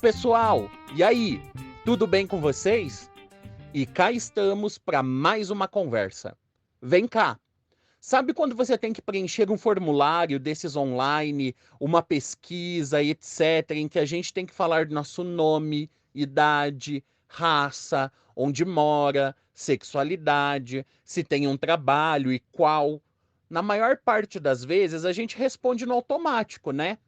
pessoal! E aí, tudo bem com vocês? E cá estamos para mais uma conversa. Vem cá! Sabe quando você tem que preencher um formulário desses online, uma pesquisa, etc., em que a gente tem que falar do nosso nome, idade, raça, onde mora, sexualidade, se tem um trabalho e qual? Na maior parte das vezes a gente responde no automático, né?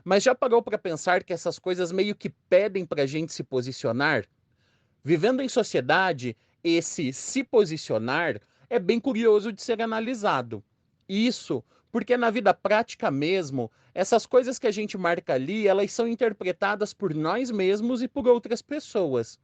Mas já parou para pensar que essas coisas meio que pedem para a gente se posicionar? Vivendo em sociedade, esse se posicionar é bem curioso de ser analisado. Isso porque na vida prática mesmo, essas coisas que a gente marca ali, elas são interpretadas por nós mesmos e por outras pessoas.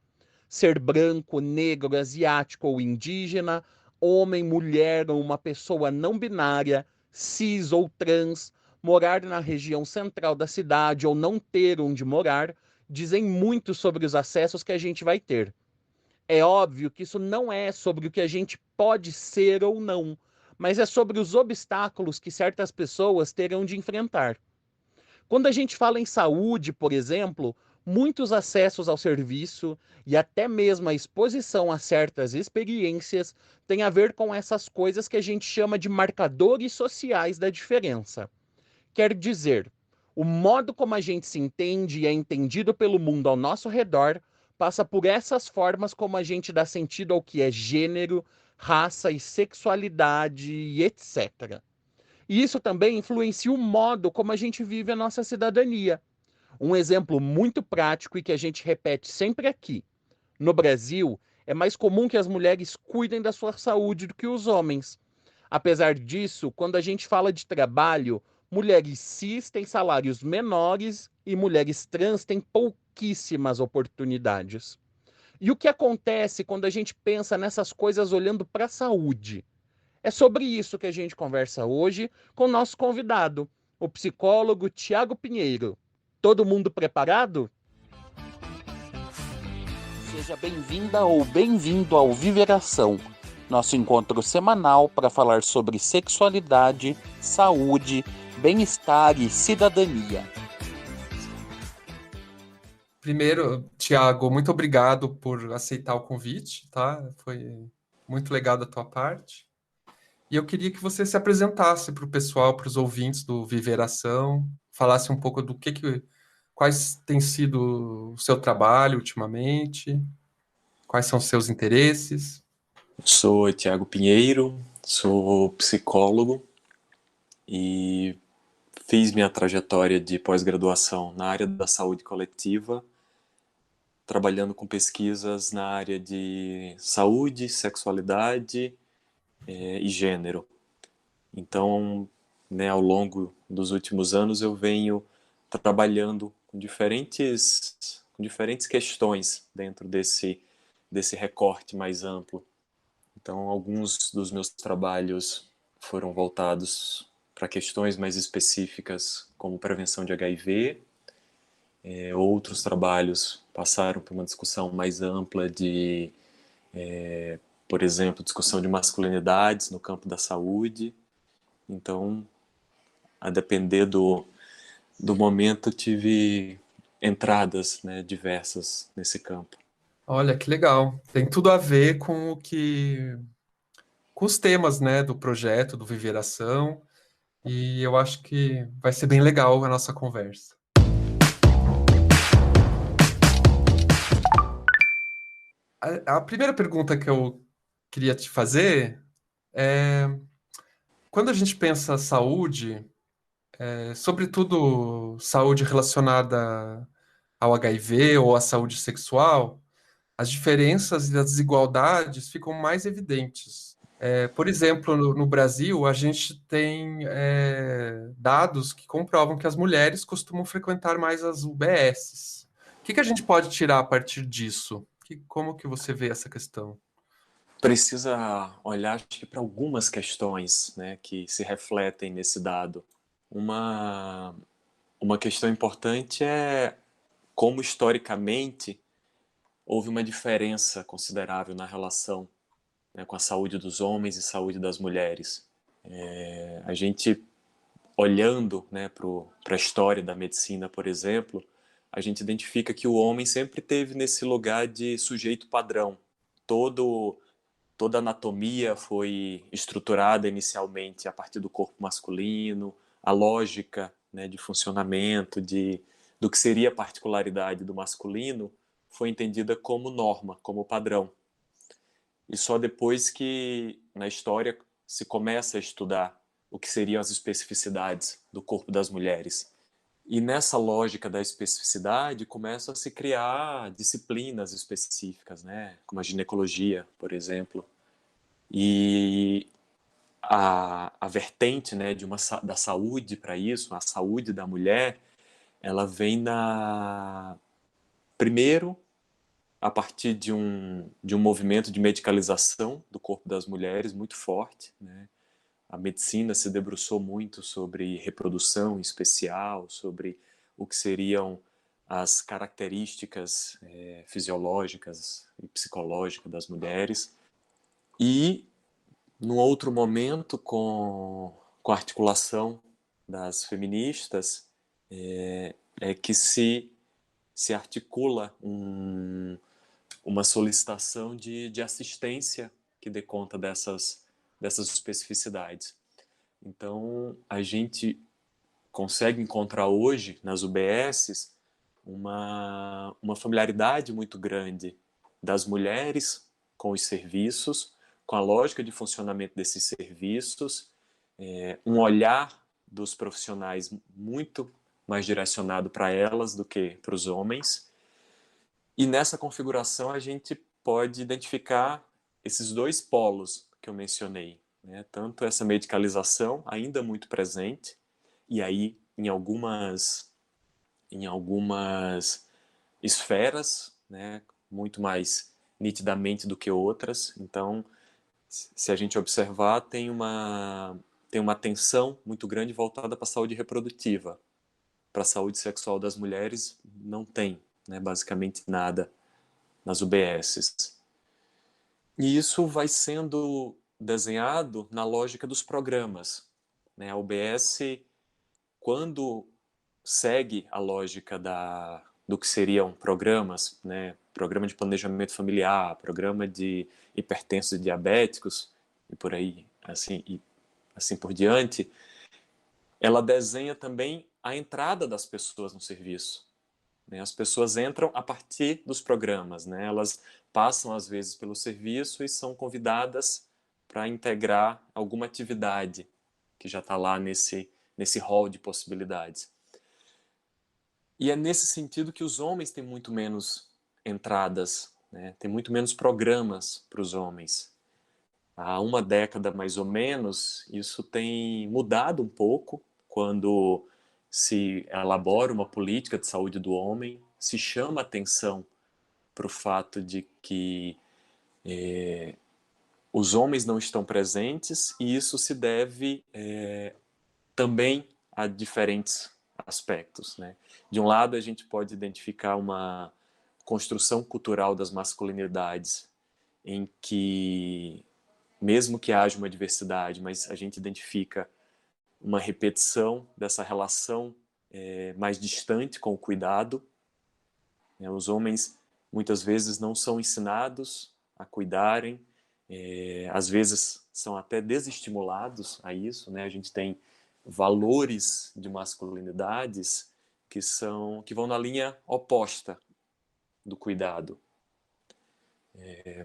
Ser branco, negro, asiático ou indígena, homem, mulher ou uma pessoa não binária, cis ou trans, morar na região central da cidade ou não ter onde morar, dizem muito sobre os acessos que a gente vai ter. É óbvio que isso não é sobre o que a gente pode ser ou não, mas é sobre os obstáculos que certas pessoas terão de enfrentar. Quando a gente fala em saúde, por exemplo, muitos acessos ao serviço e até mesmo a exposição a certas experiências têm a ver com essas coisas que a gente chama de marcadores sociais da diferença. Quer dizer, o modo como a gente se entende e é entendido pelo mundo ao nosso redor passa por essas formas como a gente dá sentido ao que é gênero, raça e sexualidade e etc. E isso também influencia o modo como a gente vive a nossa cidadania. Um exemplo muito prático e que a gente repete sempre aqui. No Brasil, é mais comum que as mulheres cuidem da sua saúde do que os homens. Apesar disso, quando a gente fala de trabalho, mulheres cis têm salários menores e mulheres trans têm pouquíssimas oportunidades. E o que acontece quando a gente pensa nessas coisas olhando para a saúde? É sobre isso que a gente conversa hoje com o nosso convidado, o psicólogo Tiago Pinheiro. Todo mundo preparado? Seja bem-vinda ou bem-vindo ao Viveração, nosso encontro semanal para falar sobre sexualidade, saúde, bem-estar e cidadania. Primeiro, Tiago, muito obrigado por aceitar o convite, tá? Foi muito legal da tua parte. E eu queria que você se apresentasse para o pessoal, para os ouvintes do Viveração, falasse um pouco quais tem sido o seu trabalho ultimamente, quais são os seus interesses. Sou Tiago Pinheiro, sou psicólogo e fiz minha trajetória de pós-graduação na área da saúde coletiva, trabalhando com pesquisas na área de saúde, sexualidade e gênero. Então, ao longo dos últimos anos, eu venho trabalhando com diferentes questões dentro desse recorte mais amplo. Então, alguns dos meus trabalhos foram voltados para questões mais específicas, como prevenção de HIV. Outros trabalhos passaram por uma discussão mais ampla por exemplo, discussão de masculinidades no campo da saúde. Então, a depender do momento, tive entradas, diversas nesse campo. Olha, que legal. Tem tudo a ver com os temas, né, do projeto, do Viveração, e eu acho que vai ser bem legal a nossa conversa. A primeira pergunta que eu queria te fazer é: quando a gente pensa saúde, sobretudo saúde relacionada ao HIV ou à saúde sexual, as diferenças e as desigualdades ficam mais evidentes. Por exemplo, no Brasil, a gente tem dados que comprovam que as mulheres costumam frequentar mais as UBSs. O que a gente pode tirar a partir disso? Como que você vê essa questão? Precisa olhar para algumas questões, que se refletem nesse dado. Uma questão importante é como, historicamente, houve uma diferença considerável na relação, com a saúde dos homens e saúde das mulheres. A gente, olhando, para a história da medicina, por exemplo, a gente identifica que o homem sempre teve nesse lugar de sujeito padrão. Toda a anatomia foi estruturada inicialmente a partir do corpo masculino, a lógica, né, de funcionamento, do que seria a particularidade do masculino, foi entendida como norma, como padrão. E só depois que, na história, se começa a estudar o que seriam as especificidades do corpo das mulheres. E nessa lógica da especificidade, começam a se criar disciplinas específicas, né? Como a ginecologia, por exemplo. E a vertente, né, da saúde para isso, a saúde da mulher, ela vem primeiro a partir de um movimento de medicalização do corpo das mulheres muito forte, né? A medicina se debruçou muito sobre reprodução em especial, sobre o que seriam as características fisiológicas e psicológicas das mulheres. E, num outro momento, com a articulação das feministas, é que se articula uma solicitação de assistência que dê conta dessas especificidades. Então, a gente consegue encontrar hoje, nas UBSs, uma familiaridade muito grande das mulheres com os serviços, com a lógica de funcionamento desses serviços, um olhar dos profissionais muito mais direcionado para elas do que para os homens. E nessa configuração a gente pode identificar esses dois polos que eu mencionei, né? Tanto essa medicalização ainda muito presente, e aí em algumas esferas, né, muito mais nitidamente do que outras. Então, se a gente observar, tem uma atenção muito grande voltada para a saúde reprodutiva. Para a saúde sexual das mulheres, não tem, né, basicamente nada nas UBSs. E isso vai sendo desenhado na lógica dos programas, né? A UBS, quando segue a lógica do que seriam programas, né? Programa de planejamento familiar, programa de hipertensos e diabéticos, e por aí, assim por diante, ela desenha também a entrada das pessoas no serviço. As pessoas entram a partir dos programas, né? Elas passam, às vezes, pelo serviço e são convidadas para integrar alguma atividade que já está lá nesse hall de possibilidades. E é nesse sentido que os homens têm muito menos entradas, né? Tem muito menos programas para os homens. Há uma década, mais ou menos, isso tem mudado um pouco quando se elabora uma política de saúde do homem, se chama atenção para o fato de que os homens não estão presentes, e isso se deve também a diferentes aspectos, né? De um lado, a gente pode identificar uma construção cultural das masculinidades em que, mesmo que haja uma diversidade, mas a gente identifica uma repetição dessa relação mais distante com o cuidado. Os homens, muitas vezes, não são ensinados a cuidarem, às vezes são até desestimulados a isso, né? A gente tem valores de masculinidades que vão na linha oposta do cuidado.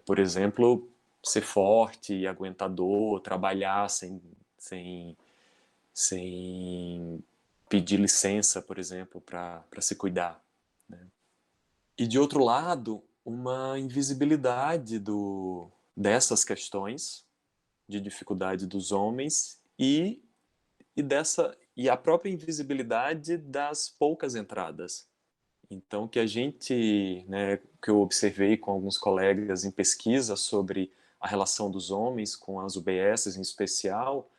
Por exemplo, ser forte e aguentador, trabalhar sem pedir licença, por exemplo, para se cuidar, né? E, de outro lado, uma invisibilidade dessas questões de dificuldade dos homens e a própria invisibilidade das poucas entradas. Então, que que eu observei com alguns colegas em pesquisa sobre a relação dos homens com as UBSs em especial,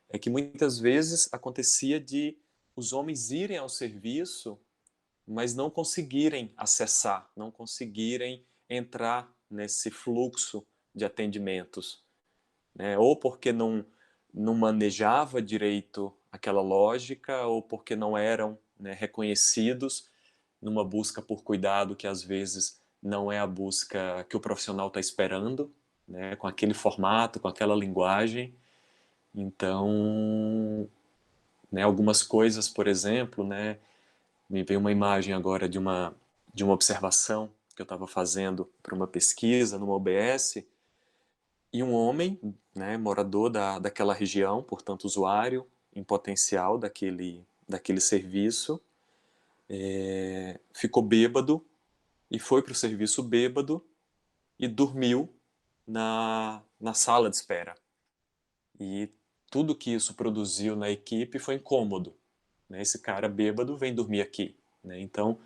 é que muitas vezes acontecia de os homens irem ao serviço, mas não conseguirem acessar, não conseguirem entrar nesse fluxo de atendimentos, né? Ou porque não manejava direito aquela lógica, ou porque não eram, né, reconhecidos numa busca por cuidado que às vezes não é a busca que o profissional está esperando, né, com aquele formato, com aquela linguagem. Então, né, algumas coisas, por exemplo, né, me veio uma imagem agora de uma observação que eu estava fazendo para uma pesquisa numa OBS, e um homem, né, morador daquela região, portanto usuário em potencial daquele serviço, ficou bêbado e foi para o serviço bêbado e dormiu na sala de espera. E tudo que isso produziu na equipe foi incômodo. Né? Esse cara bêbado vem dormir aqui. Né? Então,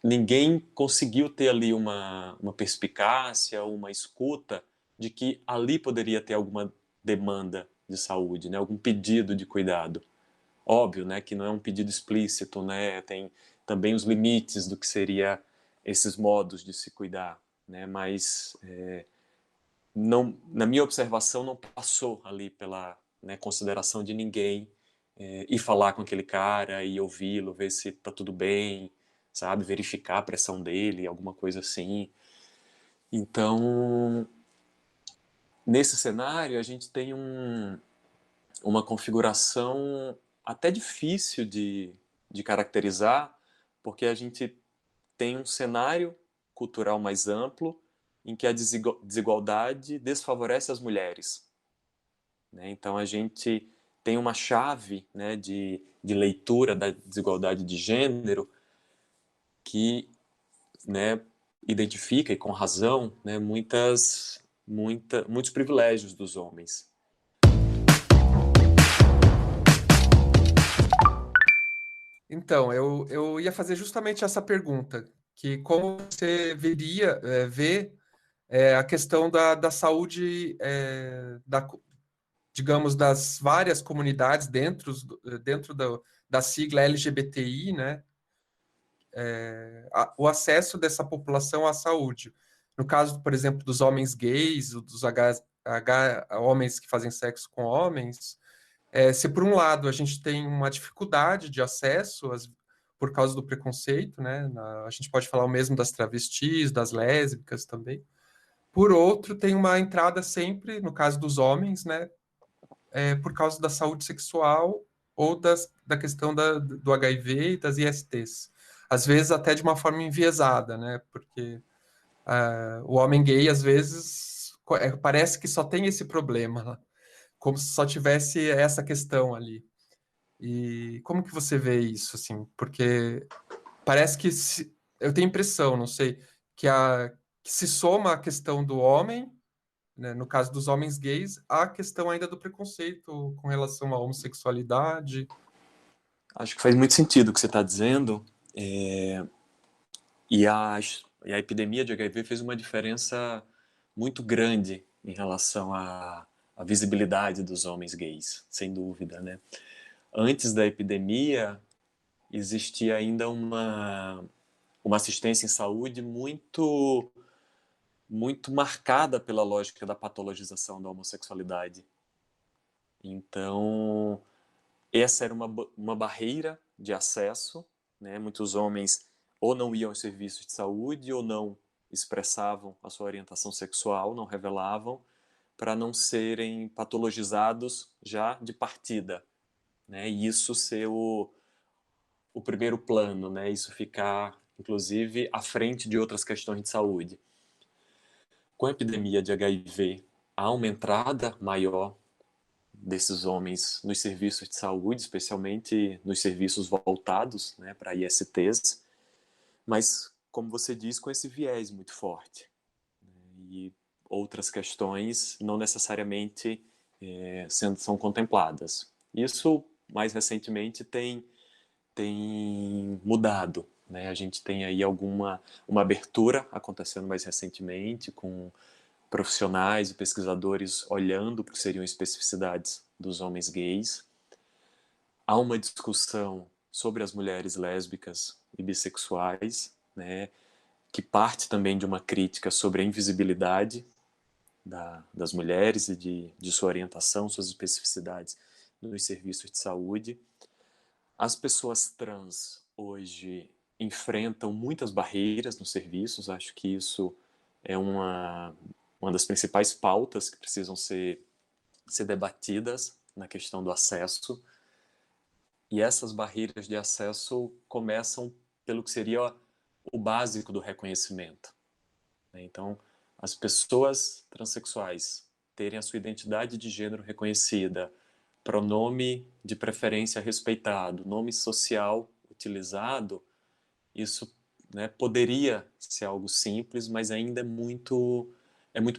ninguém conseguiu ter ali uma perspicácia, uma escuta de que ali poderia ter alguma demanda de saúde, né? Algum pedido de cuidado. Óbvio, né, que não é um pedido explícito, né? Tem também os limites do que seria esses modos de se cuidar, né? Mas não, na minha observação, não passou ali pela, né, consideração de ninguém ir falar com aquele cara e ouvi-lo, ver se tá tudo bem, sabe? Verificar a pressão dele, alguma coisa assim. Então, nesse cenário, a gente tem uma configuração até difícil de caracterizar, porque a gente tem um cenário cultural mais amplo em que a desigualdade desfavorece as mulheres. Né? Então, a gente tem uma chave, né, de leitura da desigualdade de gênero que, né, identifica, e com razão, né, muitos privilégios dos homens. Então, eu ia fazer justamente essa pergunta, que como você vê a questão da saúde, digamos, das várias comunidades dentro da sigla LGBTI, né? O acesso dessa população à saúde. No caso, por exemplo, dos homens gays, dos homens que fazem sexo com homens, se por um lado a gente tem uma dificuldade de acesso por causa do preconceito, né? A gente pode falar o mesmo das travestis, das lésbicas também. Por outro, tem uma entrada sempre, no caso dos homens, né? Por causa da saúde sexual ou da questão do HIV e das ISTs. Às vezes até de uma forma enviesada, né? Porque o homem gay, às vezes, parece que só tem esse problema, como se só tivesse essa questão ali. E como que você vê isso, assim? Porque parece que eu tenho impressão, não sei, que se soma a questão do homem, né, no caso dos homens gays, a questão ainda do preconceito com relação à homossexualidade. Acho que faz muito sentido o que você está dizendo. E a epidemia de HIV fez uma diferença muito grande em relação à visibilidade dos homens gays, sem dúvida, né? Antes da epidemia, existia ainda uma assistência em saúde muito marcada pela lógica da patologização da homossexualidade. Então, essa era uma barreira de acesso, né? Muitos homens ou não iam aos serviços de saúde ou não expressavam a sua orientação sexual, não revelavam, para não serem patologizados já de partida, né? E isso ser o primeiro plano, né? Isso ficar, inclusive, à frente de outras questões de saúde. Com a epidemia de HIV, há uma entrada maior desses homens nos serviços de saúde, especialmente nos serviços voltados, né, para ISTs, mas, como você diz, com esse viés muito forte. E outras questões não necessariamente são contempladas. Isso, mais recentemente, tem mudado. Né? A gente tem aí uma abertura acontecendo mais recentemente, com profissionais e pesquisadores olhando para o que seriam especificidades dos homens gays. Há uma discussão sobre as mulheres lésbicas e bissexuais, né, que parte também de uma crítica sobre a invisibilidade das mulheres e de sua orientação, suas especificidades nos serviços de saúde. As pessoas trans hoje enfrentam muitas barreiras nos serviços. Acho que isso é uma das principais pautas que precisam ser debatidas na questão do acesso. E essas barreiras de acesso começam pelo que seria o básico do reconhecimento. Então, as pessoas transexuais terem a sua identidade de gênero reconhecida, pronome de preferência respeitado, nome social utilizado, isso, né, poderia ser algo simples, mas ainda é muito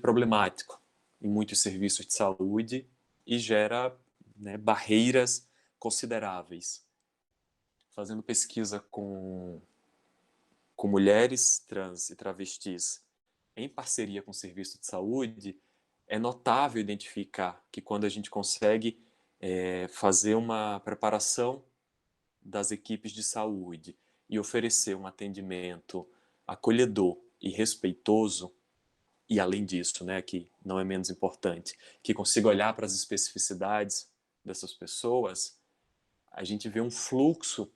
problemático em muitos serviços de saúde e gera, né, barreiras consideráveis. Fazendo pesquisa com mulheres trans e travestis em parceria com o serviço de saúde, é notável identificar que quando a gente consegue fazer uma preparação das equipes de saúde e oferecer um atendimento acolhedor e respeitoso, e além disso, né, que não é menos importante, que consiga olhar para as especificidades dessas pessoas, a gente vê um fluxo,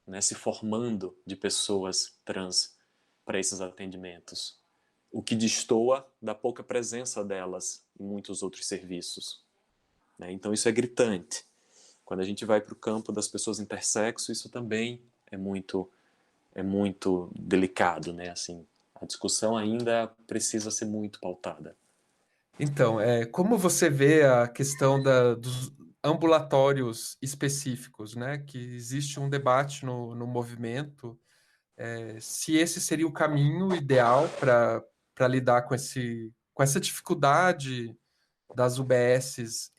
né, se formando de pessoas trans para esses atendimentos, o que destoa da pouca presença delas em muitos outros serviços, né? Então isso é gritante. Quando a gente vai para o campo das pessoas intersexo, isso também é muito delicado, né? Assim, a discussão ainda precisa ser muito pautada. Então, como você vê a questão dos ambulatórios específicos, né? Que existe um debate no movimento, se esse seria o caminho ideal para lidar com essa dificuldade das UBSs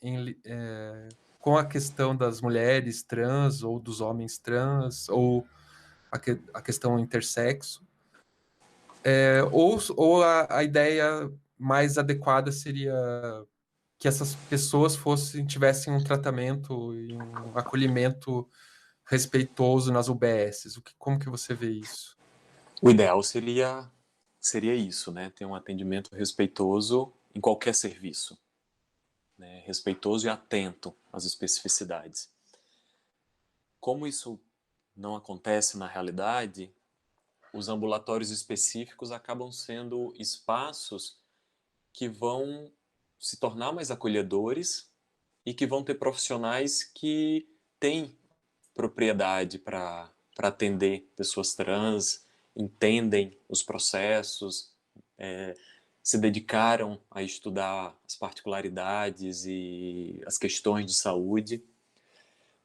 com a questão das mulheres trans ou dos homens trans, ou a questão intersexo. Ou a ideia mais adequada seria que essas pessoas tivessem um tratamento e um acolhimento respeitoso nas UBSs. Como que você vê isso? O ideal seria isso, né? Ter um atendimento respeitoso em qualquer serviço, né? Respeitoso e atento às especificidades. Como isso não acontece na realidade, os ambulatórios específicos acabam sendo espaços que vão se tornar mais acolhedores e que vão ter profissionais que têm propriedade para atender pessoas trans, entendem os processos, se dedicaram a estudar as particularidades e as questões de saúde.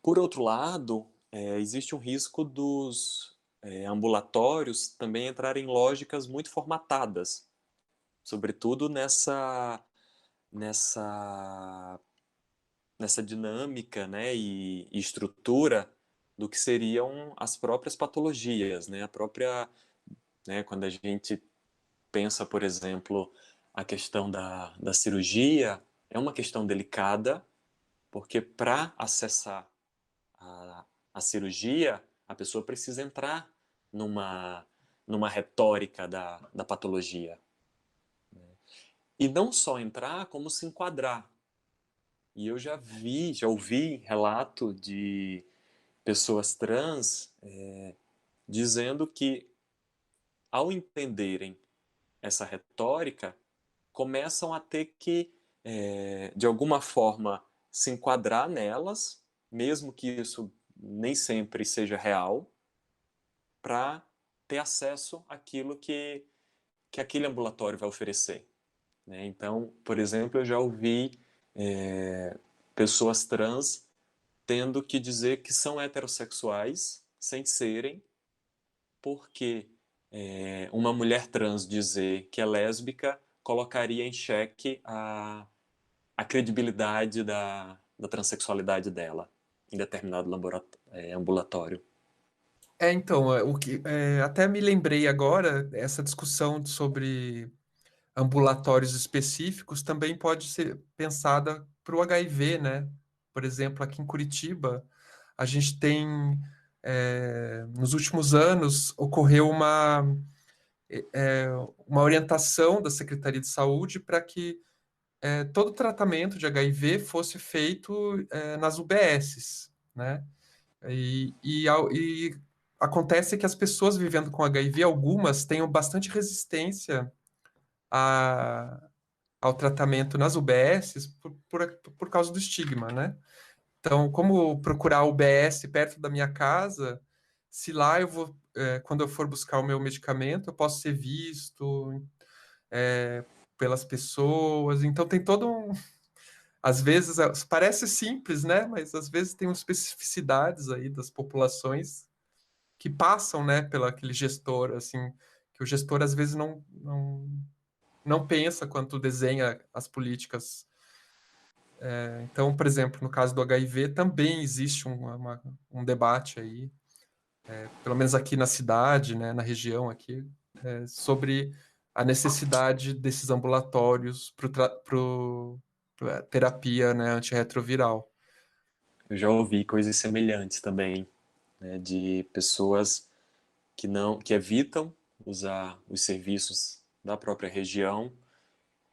Por outro lado, existe um risco dos ambulatórios também entrarem em lógicas muito formatadas, sobretudo nessa dinâmica, né, e estrutura do que seriam as próprias patologias, né, né, quando a gente pensa, por exemplo, a questão da cirurgia, é uma questão delicada, porque para acessar a cirurgia, a pessoa precisa entrar numa retórica da patologia. E não só entrar, como se enquadrar. E eu já ouvi relato de pessoas trans dizendo que, ao entenderem essa retórica, começam a ter que, de alguma forma, se enquadrar nelas, mesmo que isso nem sempre seja real, para ter acesso àquilo que aquele ambulatório vai oferecer, né? Então, por exemplo, eu já ouvi pessoas trans tendo que dizer que são heterossexuais sem serem, porque uma mulher trans dizer que é lésbica colocaria em xeque a credibilidade da transexualidade dela em determinado ambulatório. Então, até me lembrei agora, essa discussão sobre ambulatórios específicos também pode ser pensada para o HIV, né? Por exemplo, aqui em Curitiba, a gente tem, nos últimos anos, ocorreu uma orientação da Secretaria de Saúde para que todo tratamento de HIV fosse feito nas UBSs, né? E acontece que as pessoas vivendo com HIV, algumas tenham bastante resistência ao tratamento nas UBSs por causa do estigma, né? Então, como procurar a UBS perto da minha casa, se lá eu vou, quando eu for buscar o meu medicamento, eu posso ser visto pelas pessoas. Então, tem todo um. Às vezes, parece simples, né? Mas às vezes tem umas especificidades aí das populações que passam, né, pelo aquele gestor, assim, que o gestor às vezes não pensa quando desenha as políticas. Então, por exemplo, no caso do HIV, também existe um debate aí, pelo menos aqui na cidade, né, na região aqui, sobre a necessidade desses ambulatórios para terapia, né, antirretroviral. Eu já ouvi coisas semelhantes também, né, de pessoas que evitam usar os serviços da própria região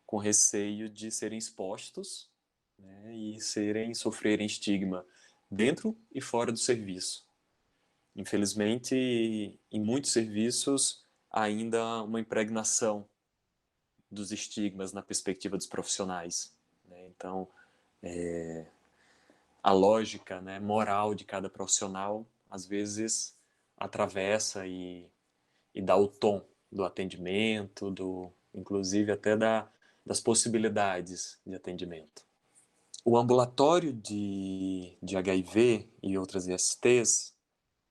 com receio de serem expostos, né, e sofrerem estigma dentro e fora do serviço. Infelizmente, em muitos serviços, há ainda uma impregnação dos estigmas na perspectiva dos profissionais, né? Então, a lógica, né, moral de cada profissional, às vezes, atravessa e dá o tom do atendimento, inclusive até das possibilidades de atendimento. O ambulatório de HIV e outras ISTs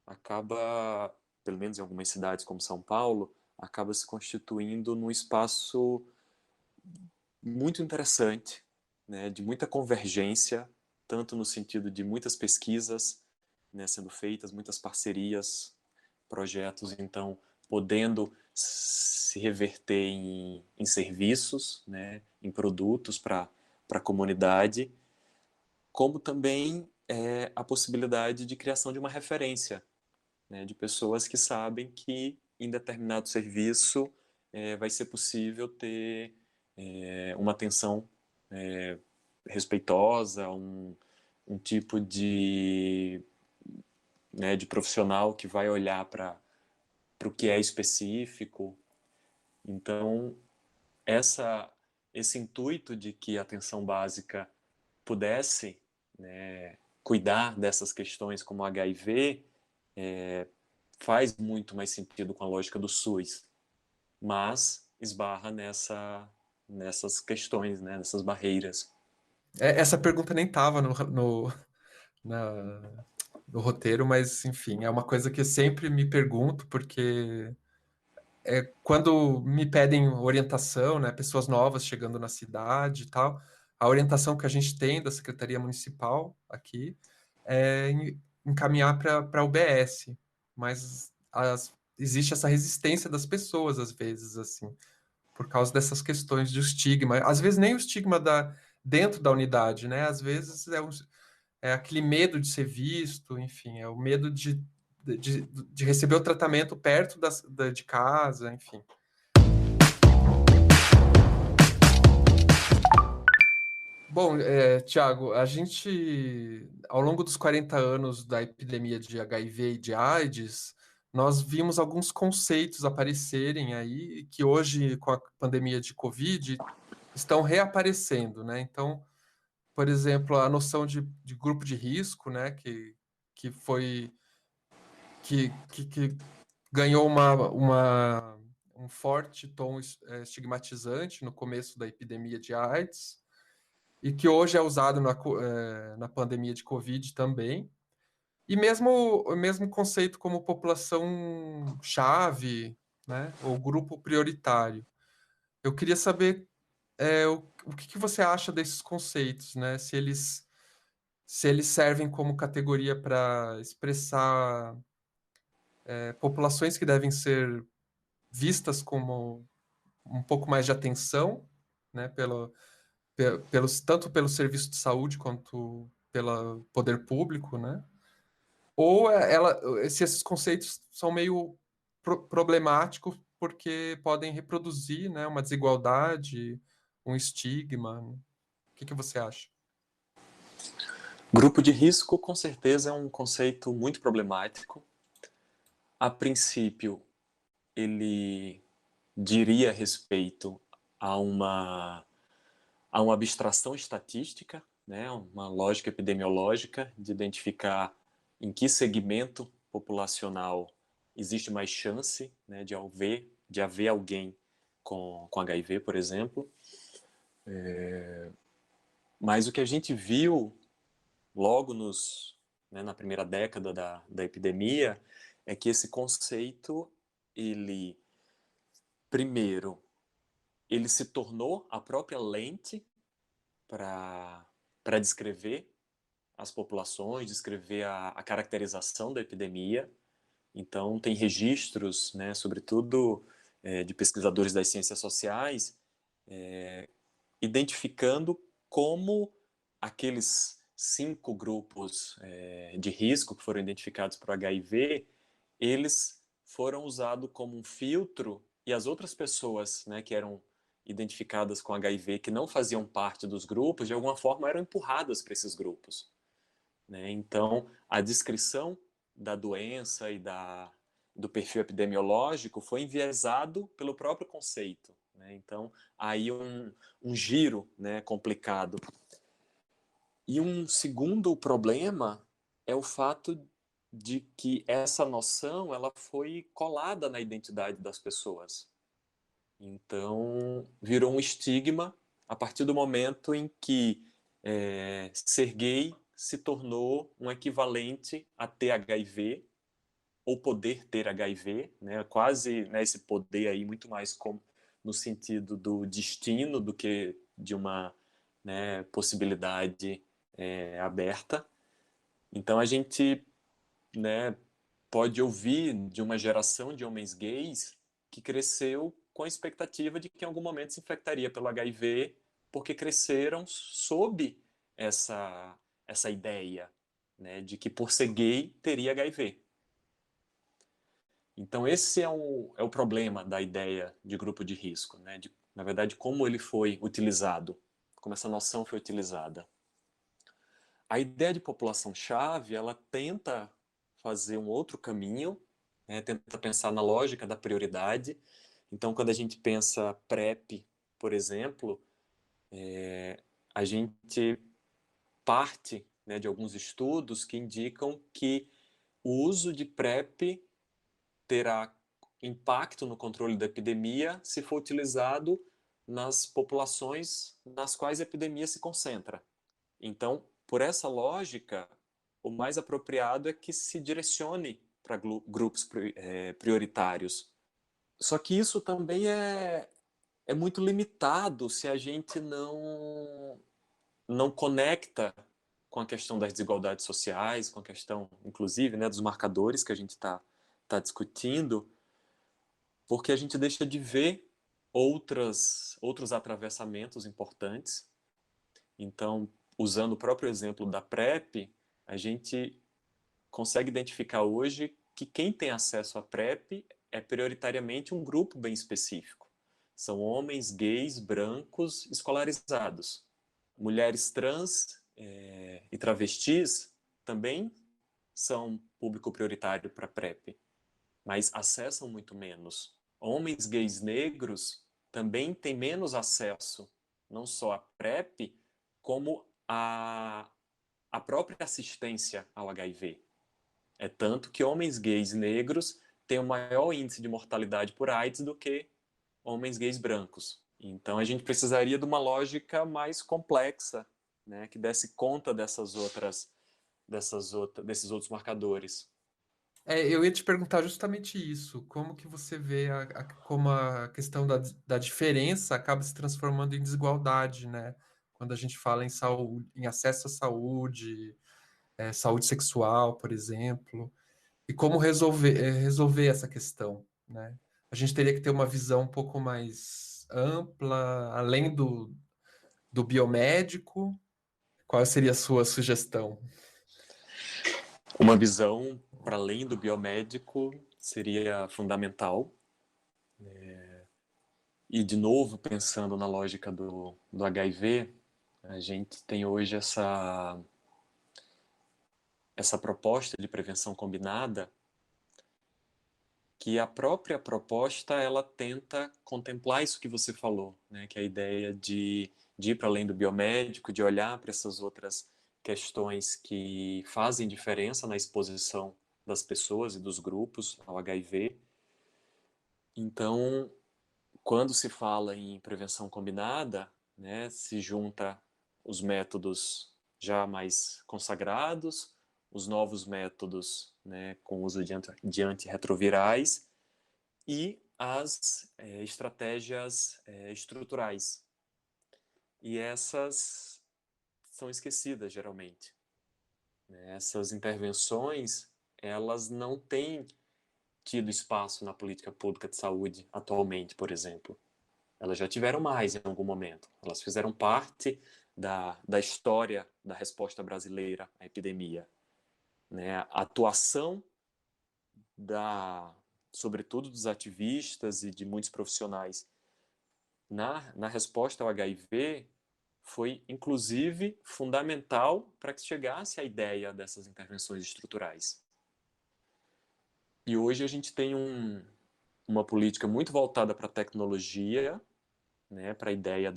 acaba, pelo menos em algumas cidades como São Paulo, acaba se constituindo num espaço muito interessante, né, de muita convergência, tanto no sentido de muitas pesquisas, né, sendo feitas, muitas parcerias, projetos, então, podendo se reverter em serviços, né, em produtos para a comunidade, como também a possibilidade de criação de uma referência, né, de pessoas que sabem que em determinado serviço vai ser possível ter uma atenção respeitosa, um tipo de profissional que vai olhar para o que é específico. Então, esse intuito de que a atenção básica pudesse, né, cuidar dessas questões como HIV faz muito mais sentido com a lógica do SUS, mas esbarra nessas questões, né, nessas barreiras. Essa pergunta nem estava no roteiro, mas, enfim, é uma coisa que eu sempre me pergunto, porque quando me pedem orientação, né, pessoas novas chegando na cidade e tal, a orientação que a gente tem da Secretaria Municipal aqui é encaminhar para a UBS, mas existe essa resistência das pessoas, às vezes, assim, por causa dessas questões de estigma. Às vezes nem o estigma dentro da unidade, né? Às vezes é aquele medo de ser visto, enfim, é o medo de receber o tratamento perto de casa, enfim. Bom, Tiago, a gente, ao longo dos 40 anos da epidemia de HIV e de AIDS, nós vimos alguns conceitos aparecerem aí, que hoje, com a pandemia de Covid, estão reaparecendo, né? Então, por exemplo, a noção de grupo de risco, né, que foi que ganhou um forte tom estigmatizante no começo da epidemia de AIDS e que hoje é usado na pandemia de Covid também. E mesmo o mesmo conceito como população-chave, né, ou grupo prioritário. Eu queria saber o que você acha desses conceitos, né? Se eles servem como categoria para expressar populações que devem ser vistas como um pouco mais de atenção, né? Tanto pelo serviço de saúde quanto pelo poder público, né? Ou se esses conceitos são meio problemáticos porque podem reproduzir, né, uma desigualdade, um estigma. O que você acha? Grupo de risco, com certeza, é um conceito muito problemático, a princípio, ele diria respeito a uma abstração estatística, né, uma lógica epidemiológica de identificar em que segmento populacional existe mais chance, né, de haver alguém com HIV, por exemplo. Mas o que a gente viu logo na primeira década da epidemia é que esse conceito, primeiro, ele se tornou a própria lente para descrever as populações, descrever a caracterização da epidemia. Então, tem registros, né, sobretudo de pesquisadores das ciências sociais, identificando como aqueles 5 grupos de risco que foram identificados para o HIV, eles foram usados como um filtro, e as outras pessoas, né, que eram identificadas com HIV, que não faziam parte dos grupos, de alguma forma eram empurradas para esses grupos, né? Então, a descrição da doença e do perfil epidemiológico foi enviesado pelo próprio conceito, né? Então, aí um giro, né, complicado. E um segundo problema é o fato de que essa noção ela foi colada na identidade das pessoas. Então, virou um estigma a partir do momento em que ser gay se tornou um equivalente a ter HIV ou poder ter HIV, né? Quase, né, esse poder aí muito mais no sentido do destino do que de uma, né, possibilidade aberta. Então a gente, né, pode ouvir de uma geração de homens gays que cresceu com a expectativa de que em algum momento se infectaria pelo HIV, porque cresceram sob essa ideia, né, de que por ser gay teria HIV. Então esse é o problema da ideia de grupo de risco, né, na verdade, como ele foi utilizado, como essa noção foi utilizada. A ideia de população-chave, ela tenta fazer um outro caminho, né, tenta pensar na lógica da prioridade. Então, quando a gente pensa PrEP, por exemplo, a gente parte, né, de alguns estudos que indicam que o uso de PrEP terá impacto no controle da epidemia se for utilizado nas populações nas quais a epidemia se concentra. Então, por essa lógica, o mais apropriado é que se direcione para grupos prioritários. Só que isso também é muito limitado se a gente não conecta com a questão das desigualdades sociais, com a questão, inclusive, né, dos marcadores que a gente está discutindo, porque a gente deixa de ver outros atravessamentos importantes. Então, usando o próprio exemplo da PrEP, a gente consegue identificar hoje que quem tem acesso à PrEP é prioritariamente um grupo bem específico. São homens gays, brancos, escolarizados. Mulheres trans e travestis também são público prioritário para PrEP, mas acessam muito menos. Homens gays negros também têm menos acesso, não só à PrEP, como a própria assistência ao HIV. É tanto que homens gays negros têm um maior índice de mortalidade por AIDS do que homens gays brancos. Então a gente precisaria de uma lógica mais complexa, né, que desse conta desses outros marcadores. Eu ia te perguntar justamente isso. Como que você vê como a questão da diferença acaba se transformando em desigualdade, né? Quando a gente fala em saúde, em acesso à saúde, saúde sexual, por exemplo, e como resolver essa questão, né? A gente teria que ter uma visão um pouco mais ampla, além do biomédico. Qual seria a sua sugestão? Uma visão para além do biomédico seria fundamental. E, de novo, pensando na lógica do HIV, a gente tem hoje essa proposta de prevenção combinada que a própria proposta ela tenta contemplar isso que você falou, né? Que é a ideia de ir para além do biomédico, de olhar para essas outras questões que fazem diferença na exposição das pessoas e dos grupos ao HIV. Então, quando se fala em prevenção combinada, né, se junta os métodos já mais consagrados, os novos métodos, né, com uso de antirretrovirais e as estratégias estruturais. E essas são esquecidas geralmente, né? Essas intervenções, elas não têm tido espaço na política pública de saúde atualmente, por exemplo. Elas já tiveram mais em algum momento. Elas fizeram parte da história da resposta brasileira à epidemia, né? A atuação sobretudo dos ativistas e de muitos profissionais na resposta ao HIV foi, inclusive, fundamental para que chegasse a ideia dessas intervenções estruturais. E hoje a gente tem uma política muito voltada para a tecnologia, né, para a ideia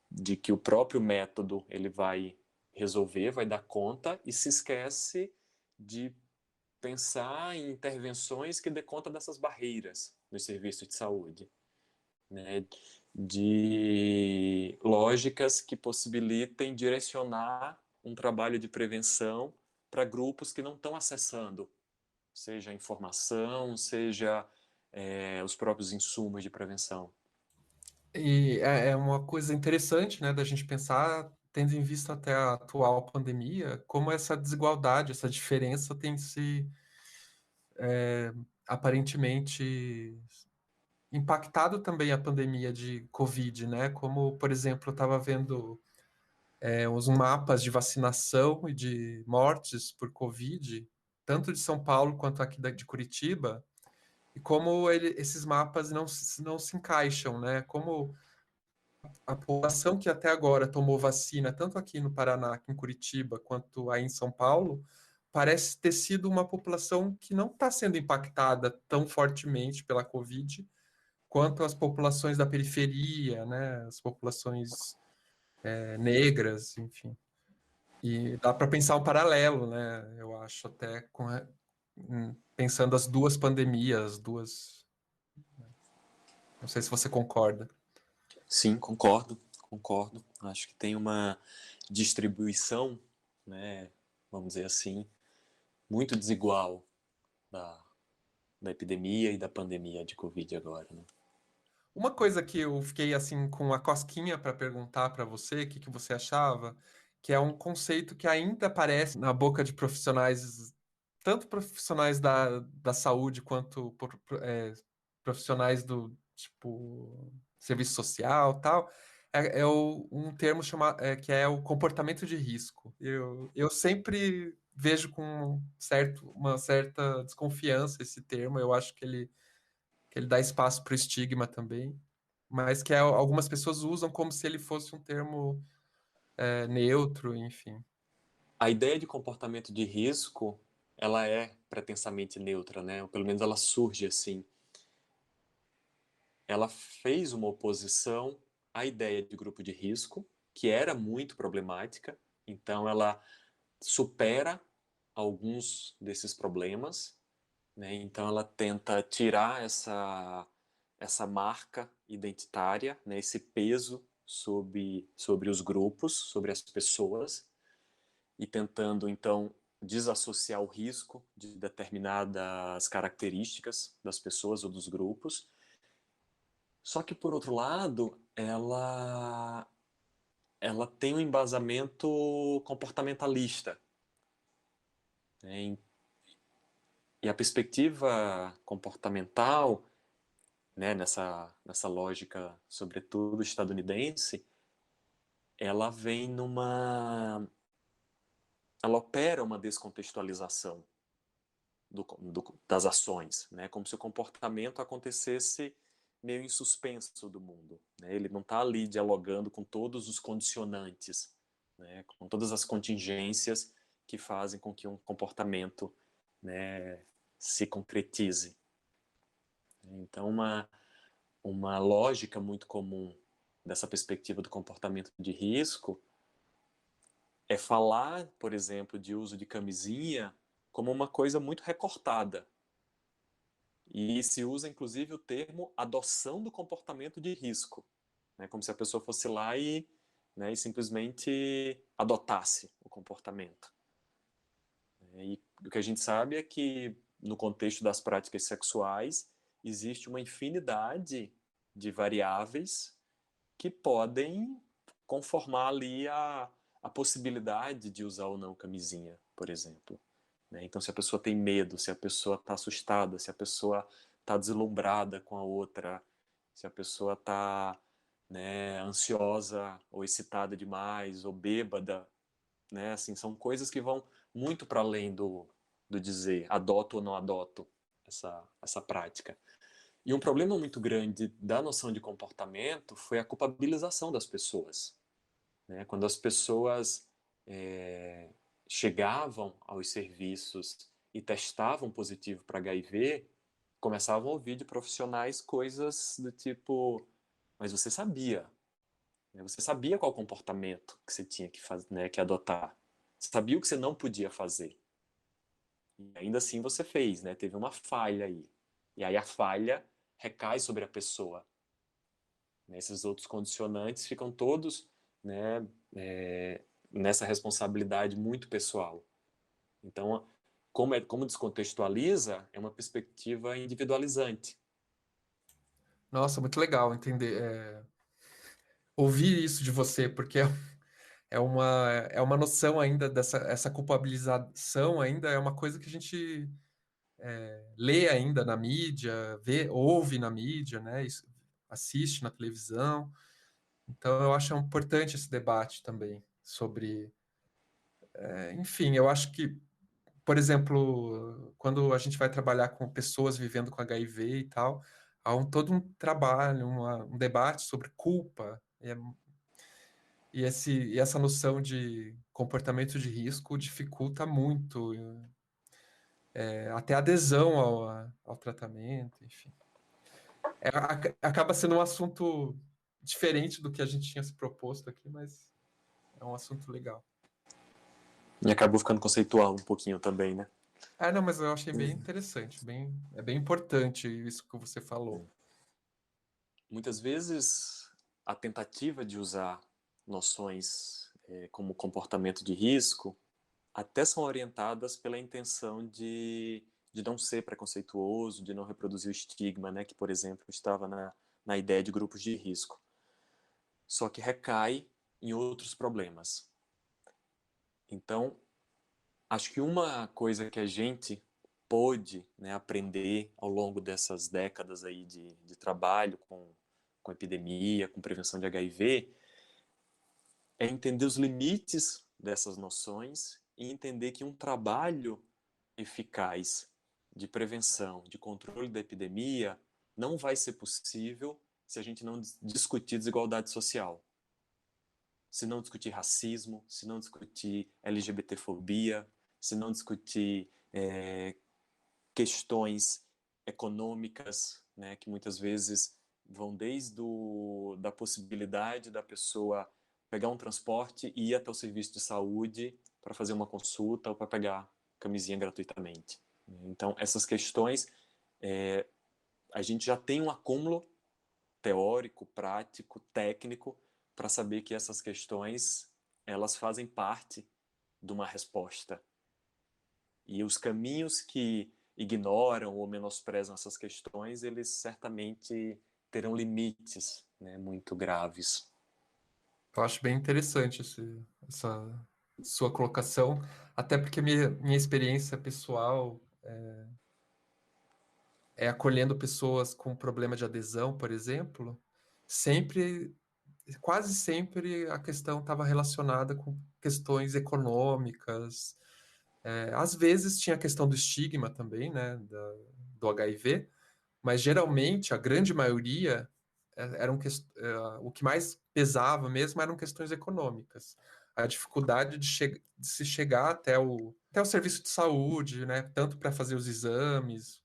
de que o próprio método ele vai resolver, vai dar conta, e se esquece de pensar em intervenções que dê conta dessas barreiras nos serviços de saúde, né, de lógicas que possibilitem direcionar um trabalho de prevenção para grupos que não estão acessando, seja a informação, seja os próprios insumos de prevenção. E é uma coisa interessante, né, da gente pensar, tendo em vista até a atual pandemia, como essa desigualdade, essa diferença tem se aparentemente impactado também a pandemia de Covid, né? Como, por exemplo, eu estava vendo os mapas de vacinação e de mortes por Covid, tanto de São Paulo quanto aqui de Curitiba, e como esses mapas não se encaixam, né? Como a população que até agora tomou vacina, tanto aqui no Paraná, aqui em Curitiba, quanto aí em São Paulo, parece ter sido uma população que não está sendo impactada tão fortemente pela Covid quanto as populações da periferia, né, as populações negras, enfim. E dá para pensar um paralelo, né, eu acho, até pensando as duas pandemias, duas. Não sei se você concorda. Sim, concordo, concordo. Acho que tem uma distribuição, né, vamos dizer assim, muito desigual da, da epidemia e da pandemia de Covid agora, né? Uma coisa que eu fiquei assim com a cosquinha para perguntar para você, o que que você achava, que é um conceito que ainda aparece na boca de profissionais, tanto profissionais da saúde quanto profissionais do tipo serviço social, tal, um termo que é o comportamento de risco. Eu sempre vejo com uma certa desconfiança esse termo. Eu acho que ele dá espaço para o estigma também, mas que algumas pessoas usam como se ele fosse um termo neutro, enfim. A ideia de comportamento de risco, ela é pretensamente neutra, né? Ou pelo menos ela surge assim. Ela fez uma oposição à ideia de grupo de risco, que era muito problemática, então ela supera alguns desses problemas, né? Então ela tenta tirar essa marca identitária, né? Esse peso sobre os grupos, sobre as pessoas, e tentando então desassociar o risco de determinadas características das pessoas ou dos grupos. Só que, por outro lado, ela tem um embasamento comportamentalista, né? E a perspectiva comportamental, né, nessa lógica, sobretudo estadunidense, ela vem ela opera uma descontextualização das ações, né, como se o comportamento acontecesse meio em suspenso do mundo, né? Ele não está ali dialogando com todos os condicionantes, né, com todas as contingências que fazem com que um comportamento, né, se concretize. Então, uma lógica muito comum dessa perspectiva do comportamento de risco é falar, por exemplo, de uso de camisinha como uma coisa muito recortada. E se usa, inclusive, o termo adoção do comportamento de risco, né? Como se a pessoa fosse lá e simplesmente adotasse o comportamento. E o que a gente sabe é que, no contexto das práticas sexuais, existe uma infinidade de variáveis que podem conformar ali a possibilidade de usar ou não camisinha, por exemplo. Então, se a pessoa tem medo, se a pessoa está assustada, se a pessoa está deslumbrada com a outra, se a pessoa está, né, ansiosa ou excitada demais, ou bêbada, né, assim, são coisas que vão muito para além do dizer adoto ou não adoto essa prática. E um problema muito grande da noção de comportamento foi a culpabilização das pessoas. Né? Quando as pessoas chegavam aos serviços e testavam positivo para HIV, começavam a ouvir de profissionais coisas do tipo: mas você sabia? Né? Você sabia qual comportamento que você tinha que fazer, né, que adotar? Você sabia o que você não podia fazer? E ainda assim você fez, né? Teve uma falha aí. E aí a falha recai sobre a pessoa. Esses outros condicionantes ficam todos, né, nessa responsabilidade muito pessoal. Então, como descontextualiza, é uma perspectiva individualizante. Nossa, muito legal entender, ouvir isso de você, porque é uma noção ainda dessa essa culpabilização ainda é uma coisa que a gente lê ainda na mídia, vê, ouve na mídia, né? Assiste na televisão. Então eu acho importante esse debate também sobre, enfim, eu acho que, por exemplo, quando a gente vai trabalhar com pessoas vivendo com HIV e tal, há todo um trabalho, um debate sobre culpa. E essa noção de comportamento de risco dificulta muito, até a adesão ao tratamento, enfim. Acaba sendo um assunto diferente do que a gente tinha se proposto aqui, mas é um assunto legal. E acabou ficando conceitual um pouquinho também, né? Não, mas eu achei bem interessante, é bem importante isso que você falou. Muitas vezes, a tentativa de usar noções como comportamento de risco até são orientadas pela intenção de não ser preconceituoso, de não reproduzir o estigma, né, que, por exemplo, estava na ideia de grupos de risco. Só que recai em outros problemas. Então, acho que uma coisa que a gente pôde, né, aprender ao longo dessas décadas aí de trabalho com epidemia, com prevenção de HIV, é entender os limites dessas noções e entender que um trabalho eficaz de prevenção, de controle da epidemia, não vai ser possível se a gente não discutir desigualdade social, se não discutir racismo, se não discutir LGBTfobia, se não discutir questões econômicas, né, que muitas vezes vão desde da possibilidade da pessoa pegar um transporte e ir até o serviço de saúde para fazer uma consulta ou para pegar camisinha gratuitamente. Então, essas questões, a gente já tem um acúmulo teórico, prático, técnico, para saber que essas questões, elas fazem parte de uma resposta. E os caminhos que ignoram ou menosprezam essas questões, eles certamente terão limites, né, muito graves. Eu acho bem interessante essa sua colocação, até porque minha experiência pessoal acolhendo pessoas com problema de adesão, por exemplo, quase sempre a questão estava relacionada com questões econômicas. Às vezes tinha a questão do estigma também, né, do HIV, mas geralmente a grande maioria o que mais pesava mesmo eram questões econômicas. A dificuldade de se chegar até o serviço de saúde, né, tanto para fazer os exames,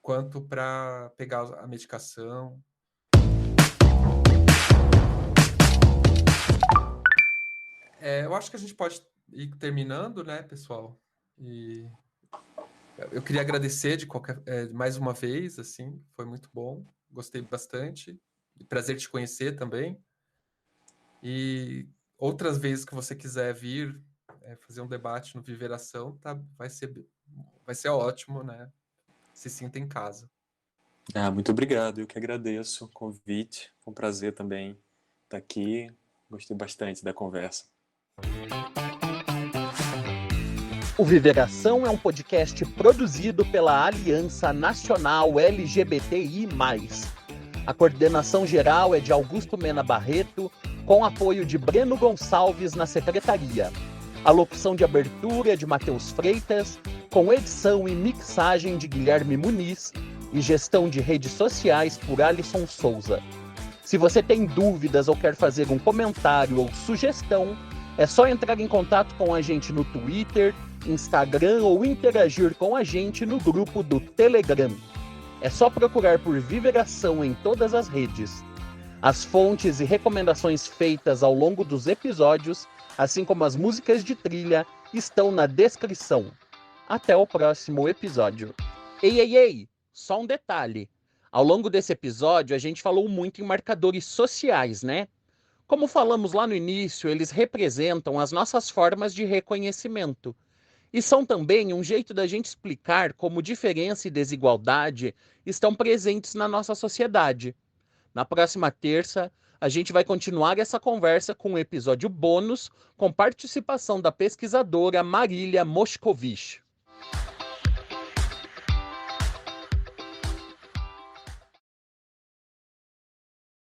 quanto para pegar a medicação. Eu acho que a gente pode ir terminando, né, pessoal? E eu queria agradecer mais uma vez, assim, foi muito bom, gostei bastante, prazer te conhecer também. E outras vezes que você quiser vir fazer um debate no Viveração, tá, vai ser ótimo, né? Se sinta em casa. Muito obrigado, eu que agradeço o convite, foi um prazer também estar aqui, gostei bastante da conversa. O Viveração é um podcast produzido pela Aliança Nacional LGBTI+. A coordenação geral é de Augusto Mena Barreto, com apoio de Breno Gonçalves na secretaria. A locução de abertura é de Matheus Freitas, com edição e mixagem de Guilherme Muniz e gestão de redes sociais por Alisson Souza. Se você tem dúvidas ou quer fazer um comentário ou sugestão, é só entrar em contato com a gente no Twitter, Instagram ou interagir com a gente no grupo do Telegram. É só procurar por Viveração em todas as redes. As fontes e recomendações feitas ao longo dos episódios, assim como as músicas de trilha, estão na descrição. Até o próximo episódio. Ei! Só um detalhe. Ao longo desse episódio, a gente falou muito em marcadores sociais, né? Como falamos lá no início, eles representam as nossas formas de reconhecimento. E são também um jeito da gente explicar como diferença e desigualdade estão presentes na nossa sociedade. Na próxima terça, a gente vai continuar essa conversa com um episódio bônus com participação da pesquisadora Marília Moscovich.